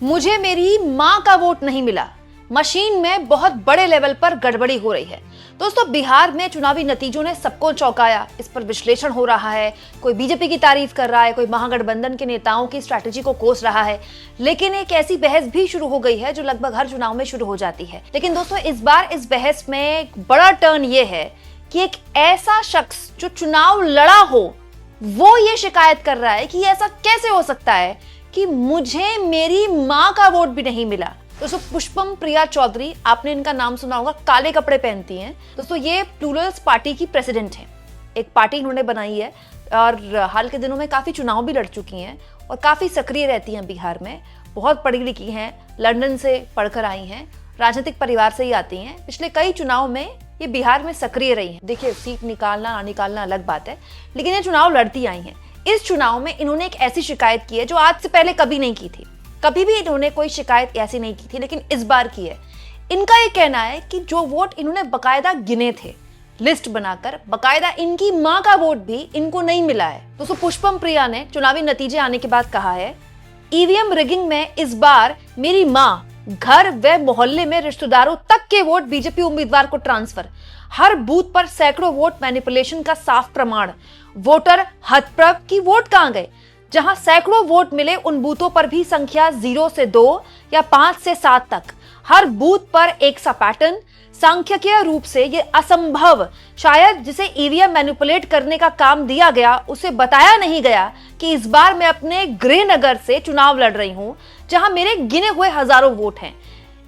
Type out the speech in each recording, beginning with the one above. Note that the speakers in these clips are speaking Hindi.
मुझे मेरी मां का वोट नहीं मिला, मशीन में बहुत बड़े लेवल पर गड़बड़ी हो रही है। दोस्तों, बिहार में चुनावी नतीजों ने सबको चौंकाया। इस पर विश्लेषण हो रहा है, कोई बीजेपी की तारीफ कर रहा है, कोई महागठबंधन के नेताओं की स्ट्रैटेजी को कोस रहा है। लेकिन एक ऐसी बहस भी शुरू हो गई है जो लगभग हर चुनाव में शुरू हो जाती है। लेकिन दोस्तों, इस बार इस बहस में एक बड़ा टर्न ये है कि एक ऐसा शख्स जो चुनाव लड़ा हो वो ये शिकायत कर रहा है कि ऐसा कैसे हो सकता है कि मुझे मेरी मां का वोट भी नहीं मिला। दोस्तों, पुष्पम प्रिया चौधरी, आपने इनका नाम सुना होगा, काले कपड़े पहनती हैं। दोस्तों, ये प्लूरल्स पार्टी की प्रेसिडेंट हैं। एक पार्टी इन्होंने बनाई है और हाल के दिनों में काफी चुनाव भी लड़ चुकी हैं और काफी सक्रिय रहती हैं बिहार में। बहुत पढ़ी लिखी हैं, लंदन से पढ़कर आई हैं, राजनीतिक परिवार से ही आती हैं। पिछले कई चुनाव में ये बिहार में सक्रिय रही हैं। देखिए, सीट निकालना ना निकालना अलग बात है, लेकिन ये चुनाव लड़ती आई हैं। इस चुनाव में इन्होंने एक ऐसी शिकायत की है जो आज से पहले कभी नहीं की थी। कभी भी इन्होंने कोई शिकायत ऐसी नहीं की थी, लेकिन इस बार की है। इनका ये कहना है कि जो वोट इन्होंने बकायदा गिने थे, लिस्ट बनाकर, बकायदा इनकी मां का वोट भी इनको नहीं मिला है। दोस्तों, पुष्पम प्रिया ने चुनावी नतीजे आने के बाद कहा है, ईवीएम रिगिंग में इस बार मेरी मां, घर व मोहल्ले में रिश्तेदारों तक के वोट बीजेपी उम्मीदवार को ट्रांसफर, हर बूथ पर सैकड़ों वोट मैनिपुलेशन का साफ प्रमाण, वोटर हतप्रभ की वोट कहां गए। जहां सैकड़ों वोट मिले उन बूथों पर भी संख्या 0 से 2 या 5 से 7 तक, हर बूथ पर एक सा पैटर्न। सांख्यिकीय रूप से ये असंभव, शायद जिसे ईवीएम मैनिपुलेट करने का काम दिया गया उसे बताया नहीं गया कि इस बार मैं अपने गृहनगर से चुनाव लड़ रही हूं, जहां मेरे गिने हुए हजारों वोट हैं।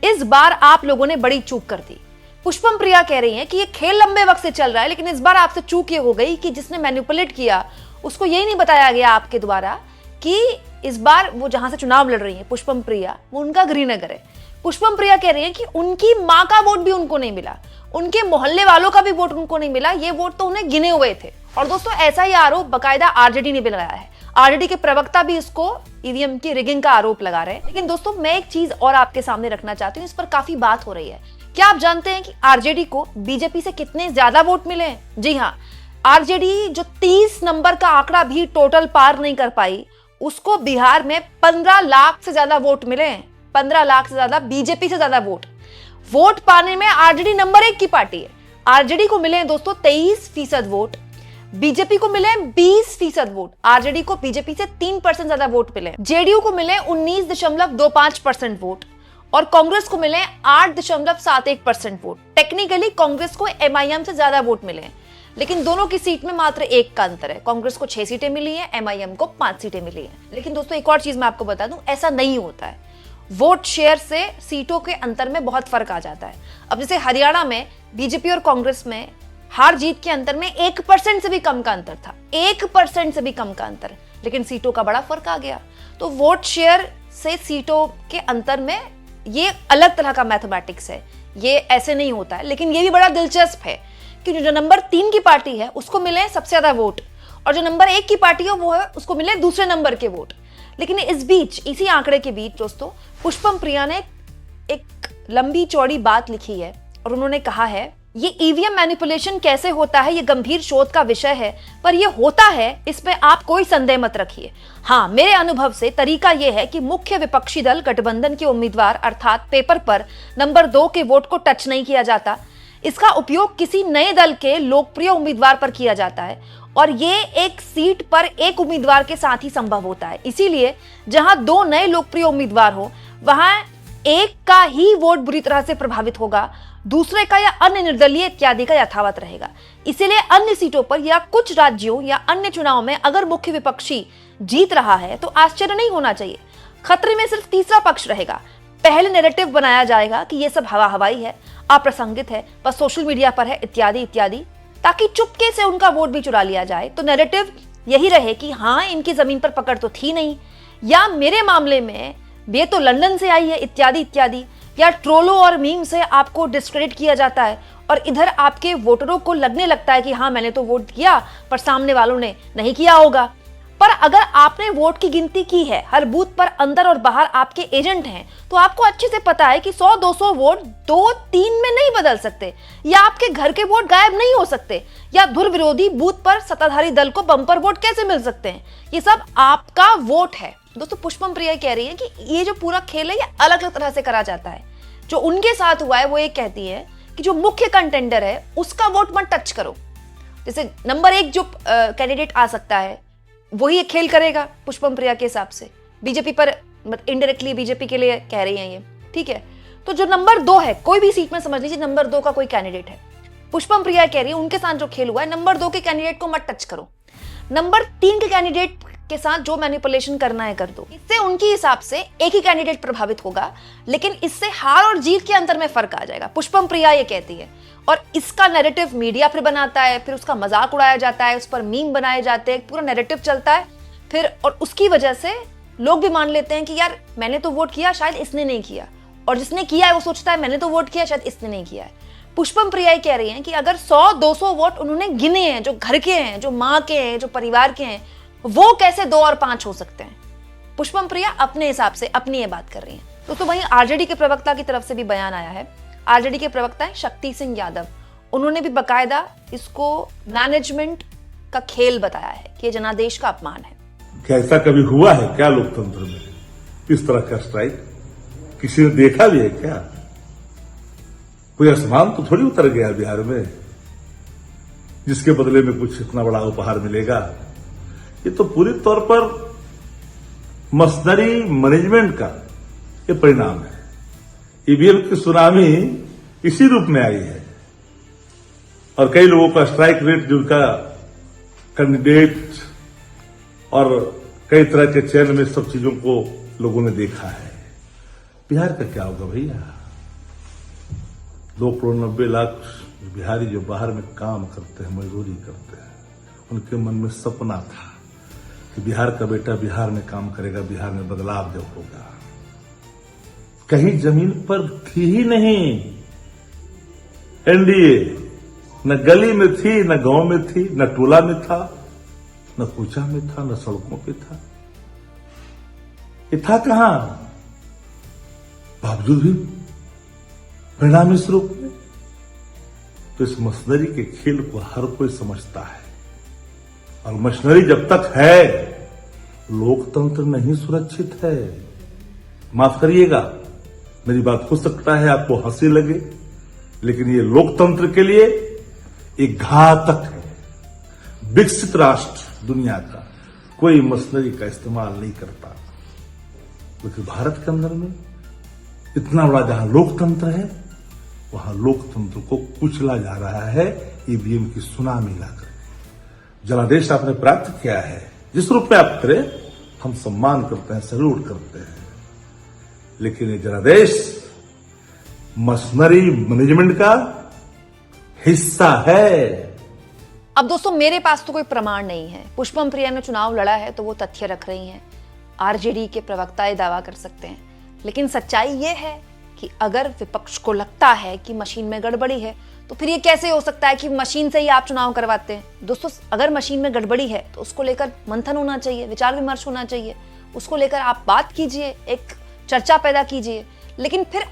इस बार आप लोगों ने बड़ी चूक कर दी। पुष्पम प्रिया कह रही हैं कि ये खेल लंबे वक्त से चल रहा है, लेकिन इस बार आपसे चूक ये हो गई कि जिसने मैनिपुलेट किया उसको यही नहीं बताया गया आपके द्वारा कि इस बार वो जहां से चुनाव लड़ रही है पुष्पम प्रिया, वो उनका गृहनगर है। पुष्पम प्रिया कह रही है कि उनकी मां का वोट भी उनको नहीं मिला, उनके मोहल्ले वालों का भी वोट उनको नहीं मिला, ये वोट तो उन्हें गिने हुए थे। और दोस्तों, ऐसा ही आरोप बकायदा आरजेडी ने भी लगाया है। आरजेडी के प्रवक्ता भी इसको ईवीएम की रिगिंग का आरोप लगा रहे हैं। लेकिन दोस्तों, मैं एक चीज और आपके सामने रखना चाहती हूँ, इस पर काफी बात हो रही है। क्या आप जानते हैं कि आरजेडी को बीजेपी से कितने ज्यादा वोट मिले हैं? जी हाँ, आरजेडी जो 30 नंबर का आंकड़ा भी टोटल पार नहीं कर पाई, उसको बिहार में 15 लाख से ज्यादा वोट मिले हैं। 15 लाख से ज्यादा, बीजेपी से ज्यादा वोट पाने में आरजेडी नंबर 1 की पार्टी है। आरजेडी को मिले हैं दोस्तों 23% वोट, बीजेपी को मिले 20% वोट। आरजेडी को बीजेपी से 3% ज्यादा वोट मिले। जेडीयू को मिले 19.25% वोट और कांग्रेस को मिले 8.71% वोट। टेक्निकली कांग्रेस को एमआईएम से ज्यादा वोट मिले हैं, लेकिन दोनों की सीट में मात्र 1 का अंतर है। कांग्रेस को 6 सीटें मिली हैं, एमआईएम को 5 सीटें मिली हैं। लेकिन दोस्तों, एक और चीज मैं आपको बता दूं, ऐसा नहीं होता है। वोट शेयर से सीटों के अंतर में बहुत फर्क आ जाता है। अब जैसे हरियाणा में बीजेपी और कांग्रेस में हार जीत के अंतर में 1% से भी कम का अंतर था, 1% से भी कम का अंतर, लेकिन सीटों का बड़ा फर्क आ गया। तो वोट शेयर से सीटों के अंतर में ये अलग तरह का मैथमेटिक्स है, ये ऐसे नहीं होता है। लेकिन ये भी बड़ा दिलचस्प है कि जो नंबर 3 की पार्टी है उसको मिले सबसे ज्यादा वोट और जो नंबर 1 की पार्टी है वो है उसको मिले दूसरे नंबर के वोट। लेकिन इस बीच, इसी आंकड़े के बीच दोस्तों, पुष्पम प्रिया ने एक लंबी चौड़ी बात लिखी है और उन्होंने कहा है, ये ईवीएम मैनिपुलेशन कैसे होता है ये गंभीर शोध का विषय है, पर ये होता है इसमें आप कोई संदेह मत रखिए। हाँ, मेरे अनुभव से तरीका ये है कि मुख्य विपक्षी दल गठबंधन के उम्मीदवार अर्थात पेपर पर नंबर 2 के वोट को टच नहीं किया जाता। इसका उपयोग किसी नए दल के लोकप्रिय उम्मीदवार पर किया जाता है और ये एक सीट पर एक उम्मीदवार के साथ ही संभव होता है। इसीलिए जहां 2 नए लोकप्रिय उम्मीदवार हो, वहां एक का ही वोट बुरी तरह से प्रभावित होगा, दूसरे का या अन्य निर्दलीय इत्यादि का यथावत रहेगा। इसीलिए अन्य सीटों पर या कुछ राज्यों या अन्य चुनाव में अगर मुख्य विपक्षी जीत रहा है तो आश्चर्य नहीं होना चाहिए। खतरे में सिर्फ तीसरा पक्ष रहेगा। पहले नैरेटिव बनाया जाएगा कि ये सब हवा हवाई है, अप्रासंगिक है, बस सोशल मीडिया पर है, इत्यादि इत्यादि, ताकि चुपके से उनका वोट भी चुरा लिया जाए। तो नैरेटिव यही रहे कि हाँ, इनकी जमीन पर पकड़ तो थी नहीं, या मेरे मामले में ये तो लंदन से आई है, इत्यादि इत्यादि, या ट्रोलों और मीम से आपको डिस्क्रेडिट किया जाता है और इधर आपके वोटरों को लगने लगता है कि हाँ, मैंने तो वोट किया पर सामने वालों ने नहीं किया होगा। पर अगर आपने वोट की गिनती की है, हर बूथ पर अंदर और बाहर आपके एजेंट हैं, तो आपको अच्छे से पता है कि 100-200 वोट 2-3 में नहीं बदल सकते, या आपके घर के वोट गायब नहीं हो सकते, या धुर विरोधी बूथ पर सत्ताधारी दल को बम्पर वोट कैसे मिल सकते हैं। ये सब आपका वोट है। दोस्तों पुष्पम प्रिया कह रही है कि ये जो पूरा खेल है ये अलग अलग तरह से करा जाता है। जो उनके साथ हुआ है वो ये कहती है कि जो मुख्य कंटेंडर है उसका वोट मत टच करो। जैसे नंबर 1 जो कैंडिडेट आ सकता है वही ये खेल करेगा पुष्पम प्रिया के हिसाब से। बीजेपी पर इनडायरेक्टली बीजेपी के लिए कह रही हैं ये, ठीक है। तो जो नंबर 2 है, कोई भी सीट में समझ लीजिए नंबर 2 का कोई कैंडिडेट है, पुष्पम प्रिया कह रही है उनके साथ जो खेल हुआ है नंबर 2 के कैंडिडेट को मत टच करो, नंबर 3 के कैंडिडेट के साथ जो मैनिपुलेशन करना है कर दो। इससे उनके हिसाब से एक ही कैंडिडेट प्रभावित होगा, लेकिन इससे हार और जीत के अंतर में फर्क आ जाएगा, पुष्पम प्रिया ये कहती है। और इसका नैरेटिव मीडिया फिर बनाता है, फिर उसका मजाक उड़ाया जाता है, उस पर मीम बनाए जाते हैं, पूरा नैरेटिव चलता है फिर, और उसकी वजह से लोग भी मान लेते हैं कि यार मैंने तो वोट किया, शायद इसने नहीं किया, और जिसने किया है वो सोचता है मैंने तो वोट किया, शायद इसने नहीं किया है। पुष्पम प्रिया कह रही हैं कि अगर 100-200 वोट उन्होंने गिने हैं, जो घर के हैं, जो माँ के हैं, जो परिवार के हैं, वो कैसे 2 और 5 हो सकते हैं। पुष्पम प्रिया अपने हिसाब से अपनी ये बात कर रही हैं। तो वहीं आरजेडी के प्रवक्ता की तरफ से भी बयान आया है। आरजेडी के प्रवक्ता है शक्ति सिंह यादव, उन्होंने भी बकायदा इसको मैनेजमेंट का खेल बताया है कि ये जनादेश का अपमान है। क्या ऐसा कभी हुआ है क्या लोकतंत्र में, इस तरह का स्ट्राइक किसी ने देखा भी है क्या? कोई आसमान तो थोड़ी उतर गया बिहार में जिसके बदले में कुछ इतना बड़ा उपहार मिलेगा। ये तो पूरी तौर पर मशीनरी मैनेजमेंट का ये परिणाम है। ईवीएम की सुनामी इसी रूप में आई है, और कई लोगों का स्ट्राइक रेट, जिनका कैंडिडेट और कई तरह के चयन में सब चीजों को लोगों ने देखा है। बिहार का क्या होगा भैया? 2,90,00,000 बिहारी जो बाहर में काम करते हैं, मजदूरी करते हैं, उनके मन में सपना था कि बिहार का बेटा बिहार में काम करेगा, बिहार में बदलाव जब होगा। कहीं जमीन पर थी ही नहीं एनडीए, न गली में थी, न गांव में थी, न टोला में था, न कूचा में था, न सड़कों पे था। ये था कहां? बावजूद भी परिणाम इस रूप में। तो इस मशीनरी के खेल को हर कोई समझता है, और मशीनरी जब तक है लोकतंत्र नहीं सुरक्षित है। माफ करिएगा, मेरी बात हो सकता है आपको हंसी लगे, लेकिन ये लोकतंत्र के लिए एक घातक है। विकसित राष्ट्र दुनिया का कोई मशीनरी का इस्तेमाल नहीं करता, लेकिन भारत के अंदर में इतना बड़ा जहां लोकतंत्र है, वहां लोकतंत्र को कुचला जा रहा है ईवीएम की सुनामी लाकर। जनादेश आपने प्राप्त किया है, जिस रूप में आप करें हम सम्मान करते हैं, सैल्यूट करते हैं, लेकिन ये जनादेश मशीनरी मैनेजमेंट का हिस्सा है। अब दोस्तों मेरे पास तो कोई प्रमाण नहीं है, पुष्पम प्रिया ने चुनाव लड़ा है तो वो तथ्य रख रही हैं, आरजेडी के प्रवक्ता ये दावा कर सकते हैं, लेकिन सच्चाई ये है कि अगर विपक्ष को लगता है कि मशीन में गड़बड़ी है तो फिर ये कैसे हो सकता है कि मशीन से ही आप चुनाव करवाते हैं। दोस्तों अगर मशीन में गड़बड़ी है तो उसको लेकर मंथन होना चाहिए, विचार विमर्श होना चाहिए, उसको लेकर आप बात कीजिए, एक चर्चा पैदा कीजिए, लेकिन फिर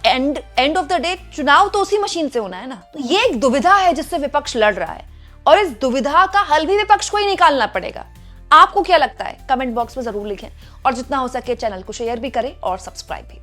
एंड ऑफ द डे चुनाव तो उसी मशीन से होना है ना। तो ये एक दुविधा है जिससे विपक्ष लड़ रहा है, और इस दुविधा का हल भी विपक्ष को ही निकालना पड़ेगा। आपको क्या लगता है कमेंट बॉक्स में जरूर लिखें, और जितना हो सके चैनल को शेयर भी करें और सब्सक्राइब भी।